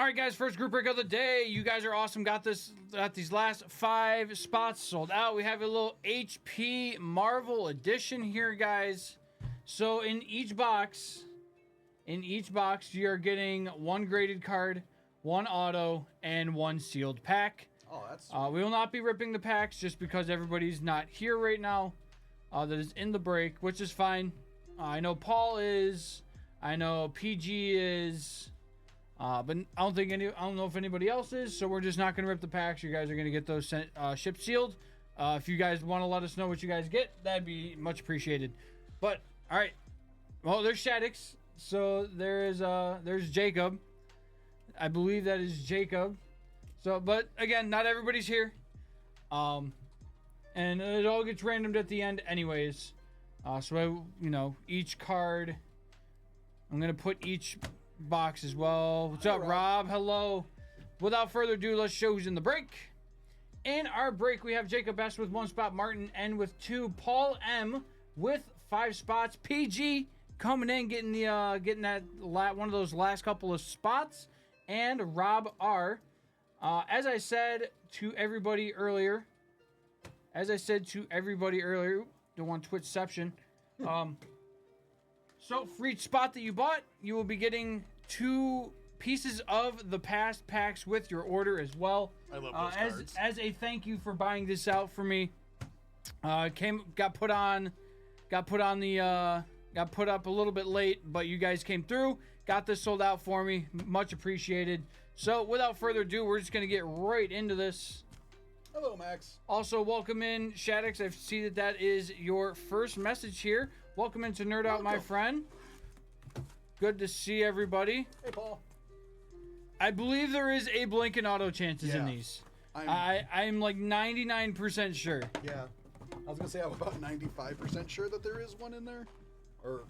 All right, guys, first group break of the day. You guys are awesome. Got these last 5 spots sold out. We have a little HP Marvel edition here, guys. So in each box, you're getting 1 graded card, 1 auto, and 1 sealed pack. Oh, that's we will not be ripping the packs just because everybody's not here right now. That is in the break, which is fine. I know Paul is. I know PG is. But I don't know if anybody else is. So we're just not going to rip the packs. You guys are going to get those shipped sealed. If you guys want to let us know what you guys get, that'd be much appreciated. But all right. Well, there's Shaddix. So there's Jacob. I believe that is Jacob. So, but again, not everybody's here. And it all gets randomed at the end anyways. Each card, I'm going to put each box as well. What's up, Rob? Hello. Without further ado, let's show who's in the break. In our break, we have Jacob S with 1 spot, Martin N with 2, Paul M with 5 spots, PG coming in, getting one of those last couple of spots, and Rob R. As I said to everybody earlier, don't want Twitchception. So for each spot that you bought, you will be getting 2 pieces of the past packs with your order as well. I love those cards. As a thank you for buying this out for me. Got put up a little bit late, but you guys came through, got this sold out for me. Much appreciated. So without further ado, we're just gonna get right into this. Hello, Max. Also, welcome in Shaddix. I see that is your first message here. Welcome into Nerd Out, my friend. Good to see everybody. Hey, Paul. I believe there is Abe Lincoln auto chances in these. I'm like 99% sure. Yeah. I was going to say I'm about 95% sure that there is one in there. All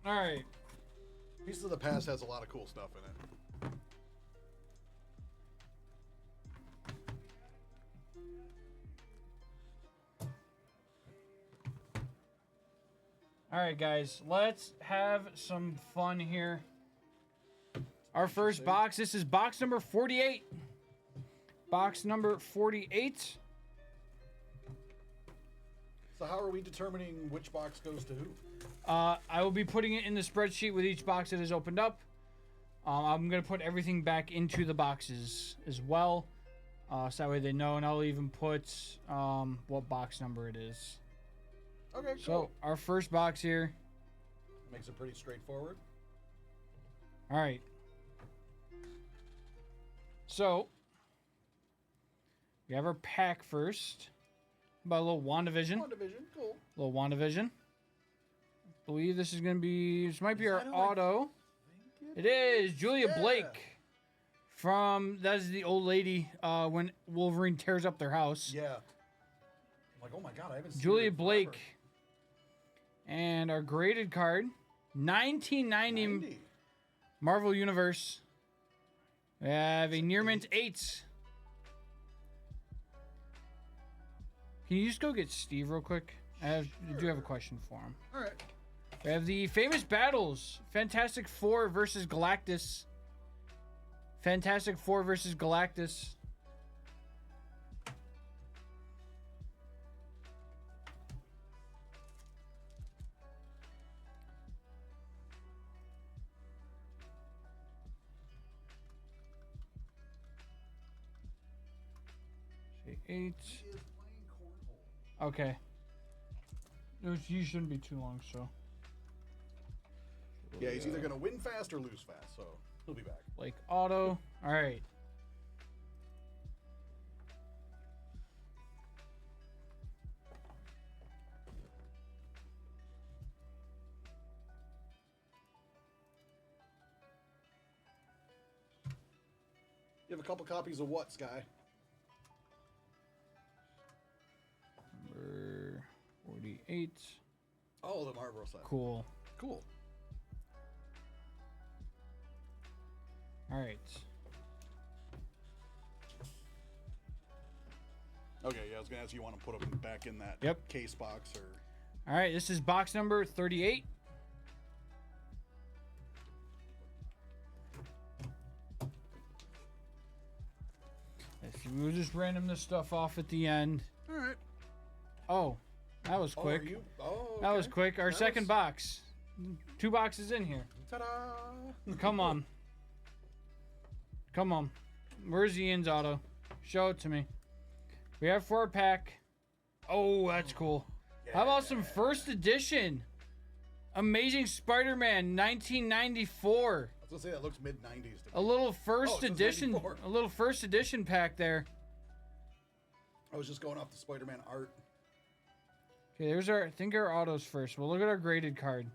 right. Pieces of the Past has a lot of cool stuff in it. All right, guys, let's have some fun here. Our first box, this is box number 48. Box number 48. So how are we determining which box goes to who? I will be putting it in the spreadsheet with each box that is opened up. I'm going to put everything back into the boxes as well. So that way they know, and I'll even put what box number it is. Okay, cool. So our first box here. Makes it pretty straightforward. All right. So we have our pack first. About a little WandaVision. WandaVision, cool. Little WandaVision. Believe this is going to be. This might be our auto. It is Julia Blake. That is the old lady when Wolverine tears up their house. Yeah. I'm like, oh my god, I haven't seen Julia her in Blake. forever. And our graded card, 1990 Marvel Universe. We have a Near Mint 8. Can you just go get Steve real quick? I do have a question for him. All right. We have the Famous Battles. Fantastic Four versus Galactus. Fantastic Four versus Galactus. Say 8. Okay. You shouldn't be too long, so. Yeah, he's either going to win fast or lose fast, so he'll be back. Like auto. All right. You have a couple copies of what, Sky? Number 48. Oh, the Marvel set. Cool. Cool. All right. Okay, yeah, I was going to ask you want to put them back in that case box or... All right, this is box number 38. We'll just random this stuff off at the end. All right. Oh, that was Oh, quick. Oh, That was okay. quick. Our That second was- box. 2 boxes in here. Ta-da! Come on. Come on. Where's Ian's auto? Show it to me. We have 4-pack. Oh, that's cool. How about some first edition? Amazing Spider-Man 1994. I was gonna say that looks mid 90s to me. A little first Oh, it says edition, 94. a little first edition pack there. I was just going off the Spider-Man art. Okay, there's our. I think our autos first. We'll look at our graded card.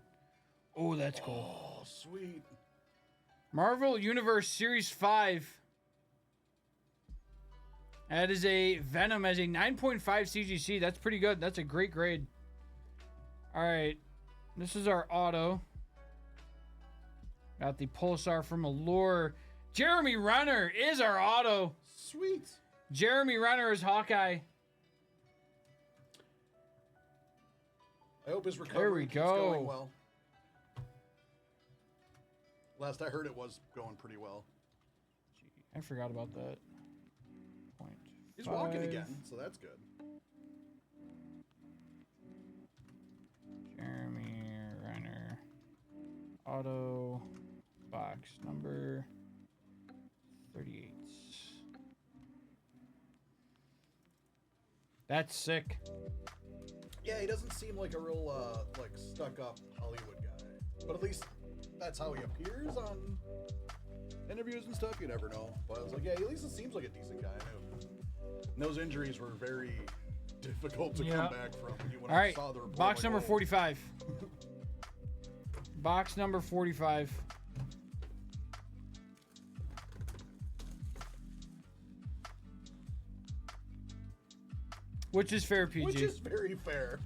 Oh, that's cool. Oh, sweet. Marvel Universe Series 5. That is a Venom as a 9.5 CGC. That's pretty good. That's a great grade. All right. This is our auto. Got the Pulsar from Allure. Jeremy Renner is our auto. Sweet. Jeremy Renner is Hawkeye. I hope his recovery There we keeps go. going well. Last I heard, it was going pretty well. I forgot about that. He's walking 0.5. again, so that's good. Jeremy Renner. Auto. Box number 38. That's sick. Yeah, he doesn't seem like a real, like, stuck-up Hollywood guy. But at least that's how he appears on interviews and stuff. You never know. But I was like, yeah, at least it seems like a decent guy. I know. And those injuries were very difficult to come back from. When All right, I saw the report, box like, number oh. 45. Box number 45. Which is fair, PG. Which is very fair.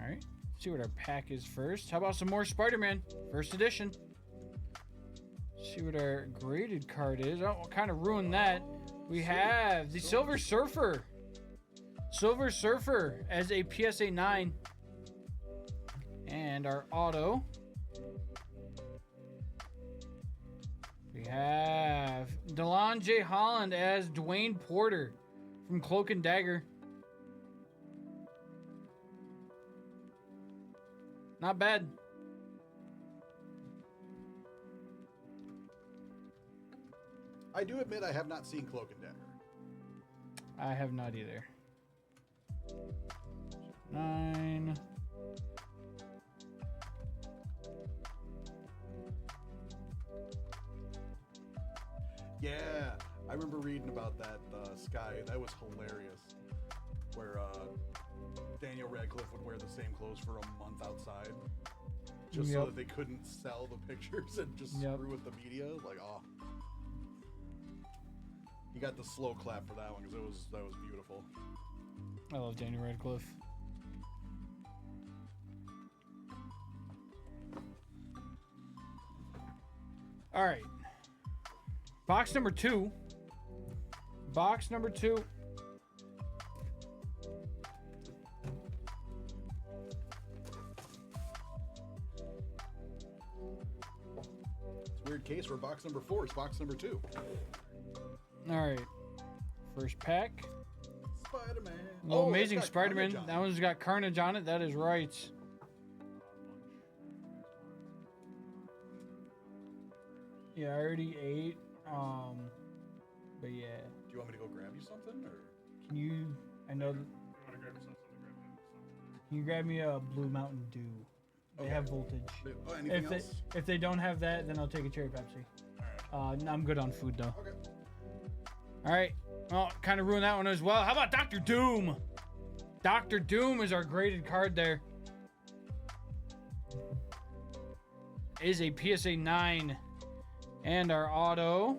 All right. See what our pack is first. How about some more Spider-Man? First edition. See what our graded card is. Oh, we'll kind of ruin that. We have the Silver Surfer. Silver Surfer as a PSA 9. And our auto. We have Delon J. Holland as Dwayne Porter from Cloak and Dagger. Not bad. I do admit I have not seen Cloak and Dagger. I have not either. 9. Yeah, I remember reading about that Sky. That was hilarious. Where Daniel Radcliffe would wear the same clothes for a month outside, just so Yep. that they couldn't sell the pictures and just Yep. screw with the media. Like, oh, you got the slow clap for that one because that was beautiful. I love Daniel Radcliffe. All right. Box number 2. Box number 2. It's a weird case where box number 4 is box number 2. All right. First pack. Spider-Man. Oh, that's Amazing got Spider-Man. Carnage on That it. one's got Carnage on it. That is right. Yeah, I already ate. But yeah. Do you want me to go grab you something, or? Can you? I know. Can you grab me a Blue Mountain Dew? They Okay. have voltage. Oh, anything If they, else? if they don't have that, then I'll take a cherry Pepsi. I'm good on food though. Okay. All right. Well, kind of ruined that one as well. How about Doctor Doom? Doctor Doom is our graded card there. Is a PSA 9. And our auto.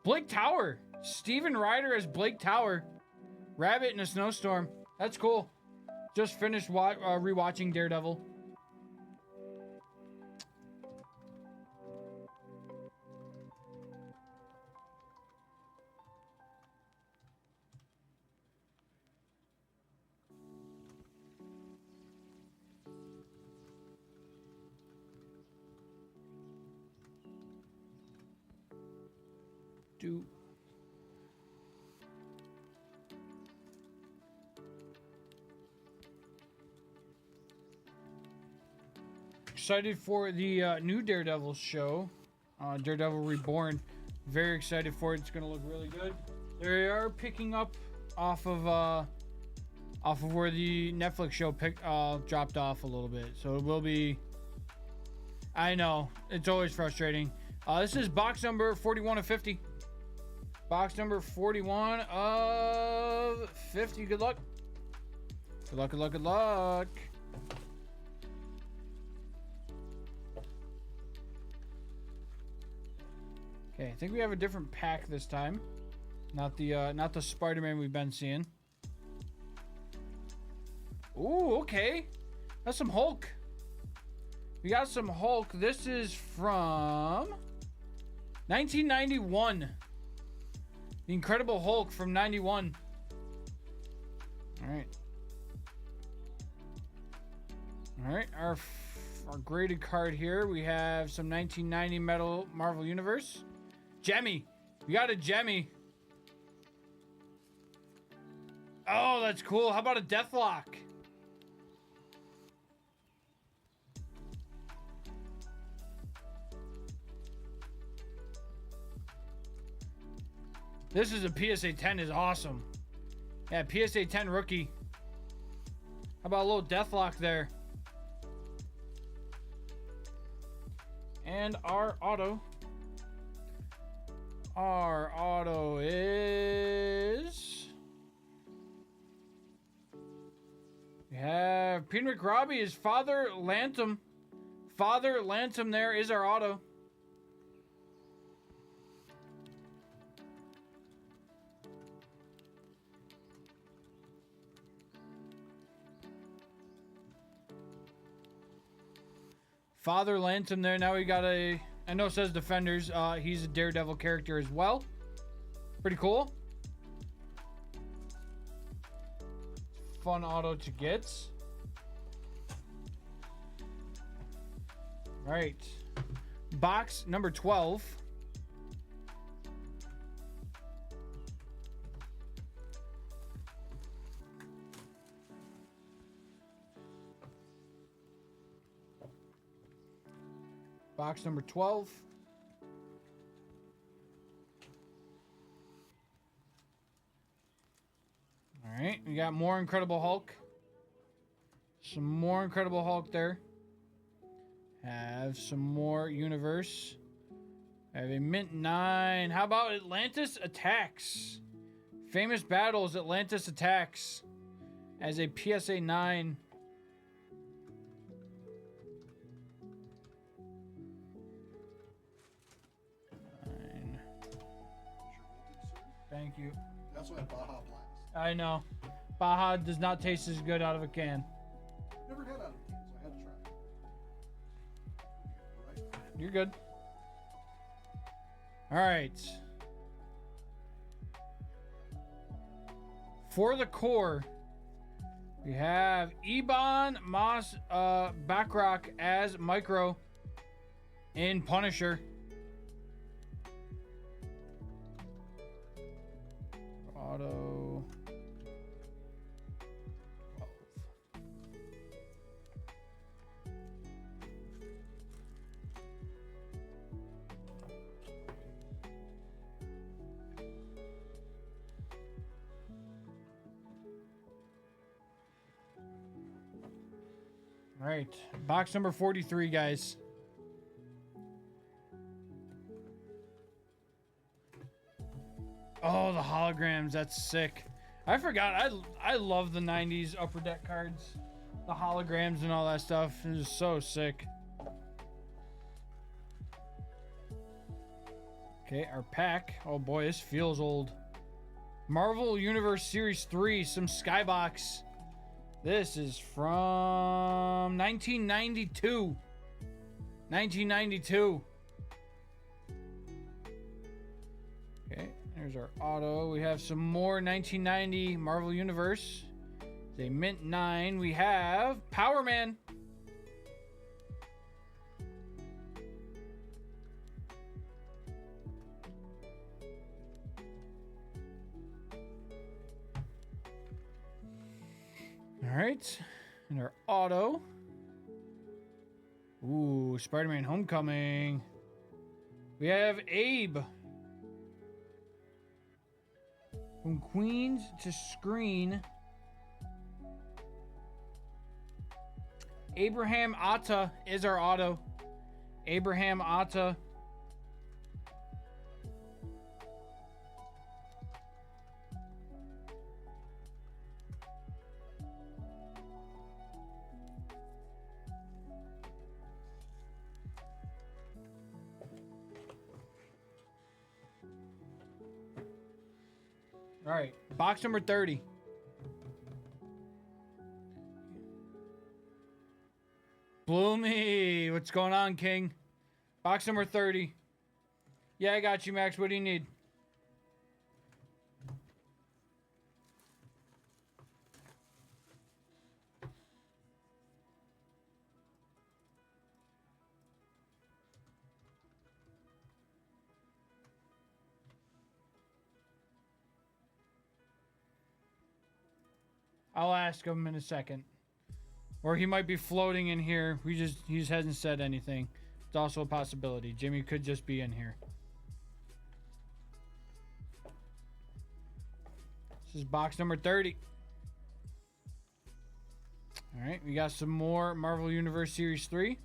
Blake Tower. Steven Ryder as Blake Tower. Rabbit in a snowstorm. That's cool. Just finished rewatching Daredevil. do. Excited for the new Daredevil show, Daredevil Reborn. Very excited for it. It's gonna look really good. They are picking up off of where the Netflix show dropped off a little bit, so it will be. I know it's always frustrating. This is box number 41 of 50. Box number 41 of 50. Good luck. Good luck. Good luck. Good luck. Okay, I think we have a different pack this time. Not the Spider-Man we've been seeing. Ooh, okay. That's some Hulk. We got some Hulk. This is from 1991. The Incredible Hulk from 91. All right. All right, our graded card here. We have some 1990 Metal Marvel Universe. Jemmy. We got a Jemmy. Oh, that's cool. How about a Deathlock? This is a PSA 10 is awesome. Yeah, PSA 10 rookie. How about a little Deathlock there? And our auto. Our auto is... We have Peter McRobbie is Father Lantom. Father Lantom there is our auto. Father Lantom there. Now we got a... I know it says Defenders. He's a Daredevil character as well. Pretty cool. Fun auto to get. All right. Box number 12. Box number 12. All right, we got more Incredible Hulk. Some more Incredible Hulk there. Have some more Universe. I have a Mint 9. How about Atlantis Attacks? Famous Battles, Atlantis Attacks. As a PSA 9. Thank you. That's why Baja Blast. I know. Baja does not taste as good out of a can. Never had out of a can, so I had to try it. Right. You're good. All right. For the core, we have Ebon Moss Backrack as Micro in Punisher. Auto 12. All right, box number 43, guys. Oh, the holograms. That's sick. I forgot. I love the 90s Upper Deck cards. The holograms and all that stuff. It is so sick. Okay, our pack. Oh boy, this feels old. Marvel Universe Series 3. Some Skybox. This is from 1992. 1992. Okay. There's our auto. We have some more 1990 Marvel Universe. It's a Mint 9. We have Power Man. All right. And our auto. Ooh, Spider-Man Homecoming. We have Abe. From Queens to Screen. Abraham Atta is our auto. Abraham Atta. All right, box number 30. Bloomy, what's going on, King? Box number 30. Yeah, I got you, Max. What do you need? I'll ask him in a second. Or he might be floating in here. He just hasn't said anything. It's also a possibility. Jimmy could just be in here. This is box number 30. All right, we got some more Marvel Universe Series 3.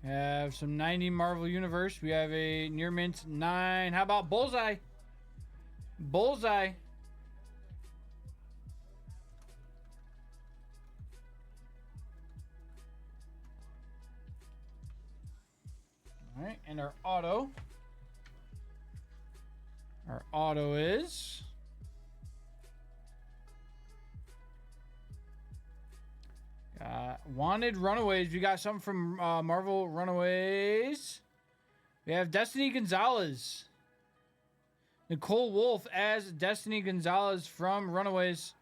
Have some 90 Marvel Universe. We have a near mint 9. How about Bullseye? Bullseye. All right, and our auto. Our auto is Wanted Runaways. We got something from Marvel Runaways. We have Destiny Gonzalez. Nicole Wolf as Destiny Gonzalez from Runaways.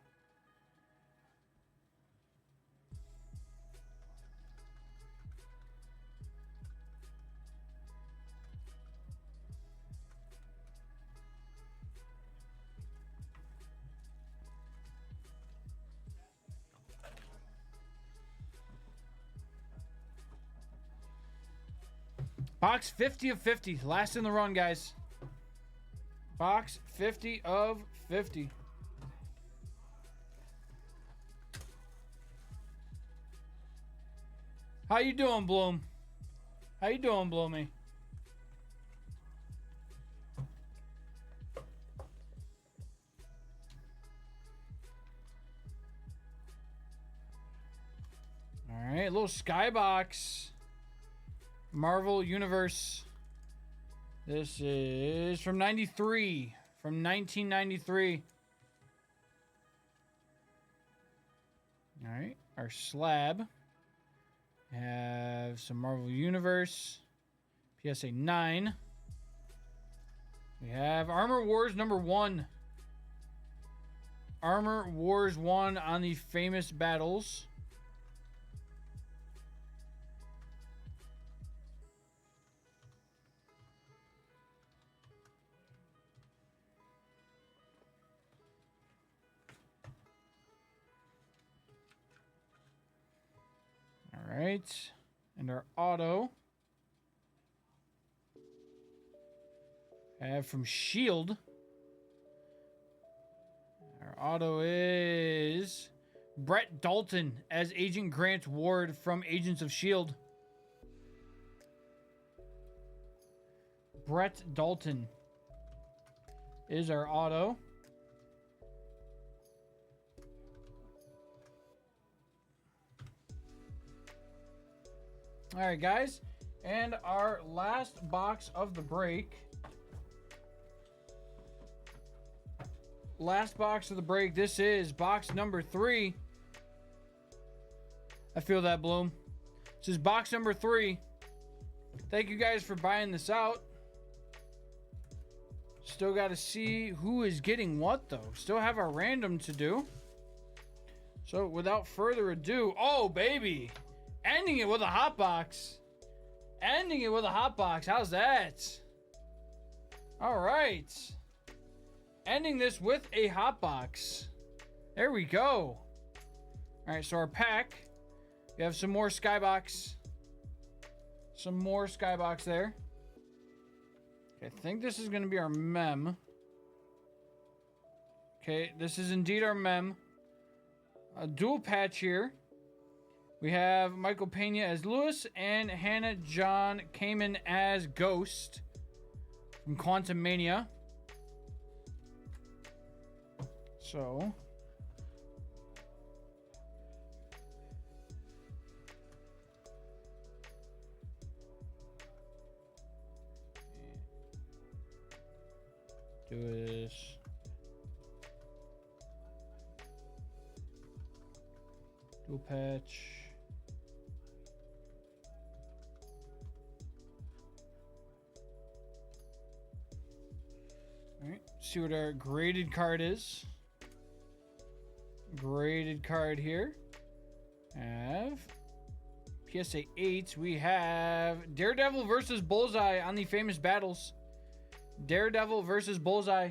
Box 50 of 50. Last in the run, guys. Box 50 of 50. How you doing, Bloom? How you doing, Bloomy? All right, a little skybox. Marvel Universe. This is from 93. From 1993. All right, our slab. Have some Marvel Universe. PSA 9. We have Armor Wars number 1. Armor Wars 1 on the famous battles. All right, and our auto. I have from Shield. Our auto is Brett Dalton as Agent Grant Ward from Agents of Shield. Brett Dalton is our auto. All right, guys, and our last box of the break. Last box of the break. This is box number 3. I feel that, Bloom. This is box number 3. Thank you guys for buying this out. Still got to see who is getting what, though. Still have our random to do. So without further ado, oh, baby. Ending it with a hot box. Ending it with a hot box. How's that? All right. ending this with a hot box. There we go. All right, so our pack, we have some more Skybox. Some more Skybox there. Okay, I think this is going to be our mem. Okay, this is indeed our mem. A dual patch here. We have Michael Pena as Lewis and Hannah John Kamen as Ghost from Quantum Mania. So, do this. Dual patch. All right, see what our graded card is. Graded card here. Have PSA 8. We have Daredevil versus Bullseye on the Famous Battles. Daredevil versus Bullseye.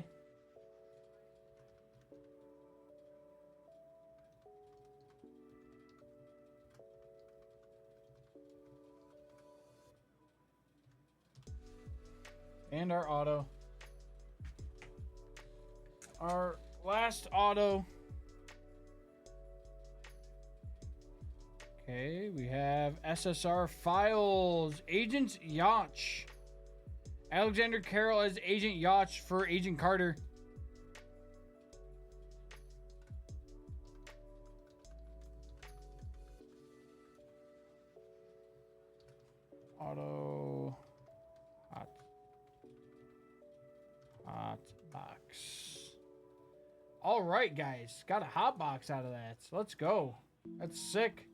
And our auto. Our last auto. Okay, we have SSR Files. Agent Yacht. Alexander Carroll as Agent Yacht for Agent Carter. Auto. Hot box. All right, guys. Got a hot box out of that. So let's go. That's sick.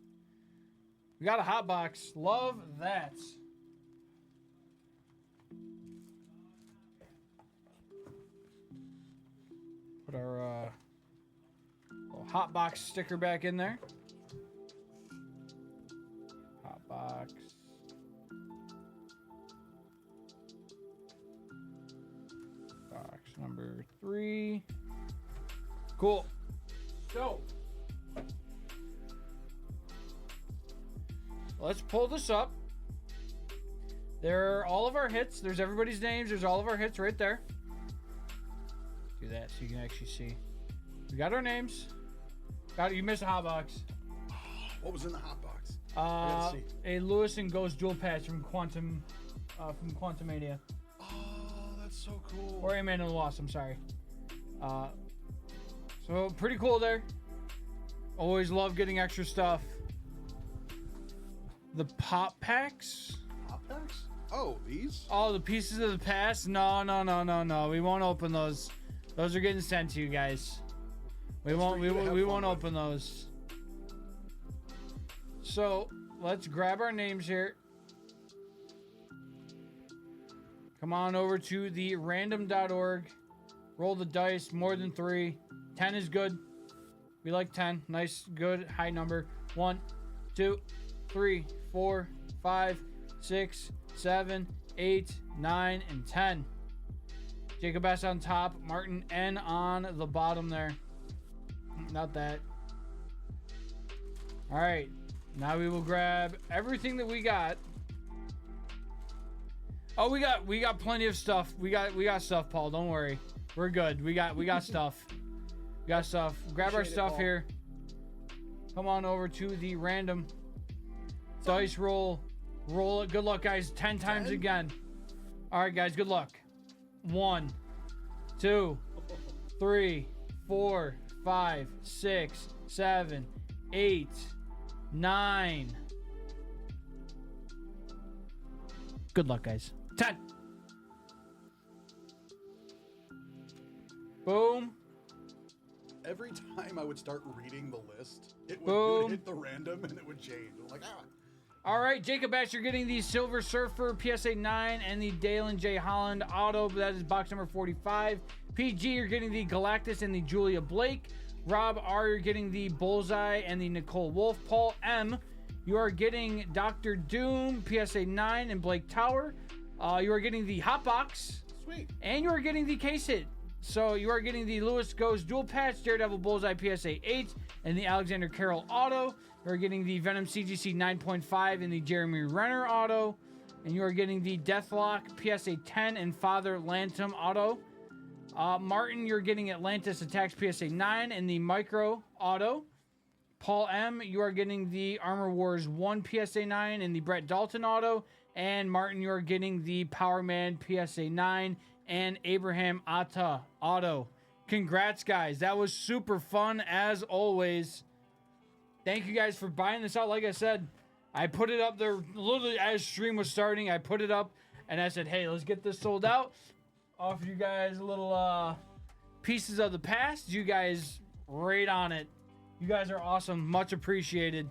We got a hot box. Love that. Put our little hot box sticker back in there. Hot box. Box number 3. Cool. So, let's pull this up. There are all of our hits. There's everybody's names. There's all of our hits right there. Do that so you can actually see. We got our names. Got it. You missed a hot box. What was in the hot box? A Lewis and Ghost dual patch from Quantum Mania. Oh, that's so cool. Or Ant-Man and the Wasp, I'm sorry. So pretty cool there. Always love getting extra stuff. The pop packs. Pop packs? Oh, these? Oh, the pieces of the past? No. We won't open those. Those are getting sent to you guys. We won't open those. So let's grab our names here. Come on over to the random.org. Roll the dice, more than 3. 10 is good. We like 10. Nice, good, high number. 1, 2, 3, 4, 5, 6, 7, 8, 9, and 10. Jacob S on top, Martin N on the bottom there. Not that. All right. Now we will grab everything that we got. Oh, we got plenty of stuff. We got stuff, Paul. Don't worry. We're good. We got stuff. We got stuff. Grab our stuff here. Come on over to the random dice roll. Roll it. Good luck, guys. 10 times again. All right, guys. Good luck. 1, 2, 3, 4, 5, 6, 7, 8, 9. Good luck, guys. 10. Boom. Every time I would start reading the list, it would hit the random and it would change. I'm like, ah. All right, Jacob Ash, you're getting the Silver Surfer PSA 9 and the Dalen J. Holland auto. That is box number 45. PG, you're getting the Galactus and the Julia Blake. Rob R, you're getting the Bullseye and the Nicole Wolf. Paul M, you are getting Dr. Doom, PSA 9 and Blake Tower. You are getting the Hot Box. Sweet. And you are getting the case hit. So you are getting the Lewis Goes Dual Patch, Daredevil Bullseye PSA 8, and the Alexander Carroll Auto. You are getting the Venom CGC 9.5 and the Jeremy Renner Auto. And you are getting the Deathlock PSA 10 and Father Lantum Auto. Martin, you're getting Atlantis Attacks PSA 9 and the Micro Auto. Paul M., you are getting the Armor Wars 1 PSA 9 and the Brett Dalton Auto. And Martin, you are getting the Power Man PSA 9 and Abraham Atta Auto. Congrats, guys. That was super fun, as always. Thank you guys for buying this out. Like I said, I put it up there literally as stream was starting. I put it up, and I said, hey, let's get this sold out. Offer you guys a little pieces of the past. You guys right on it. You guys are awesome. Much appreciated.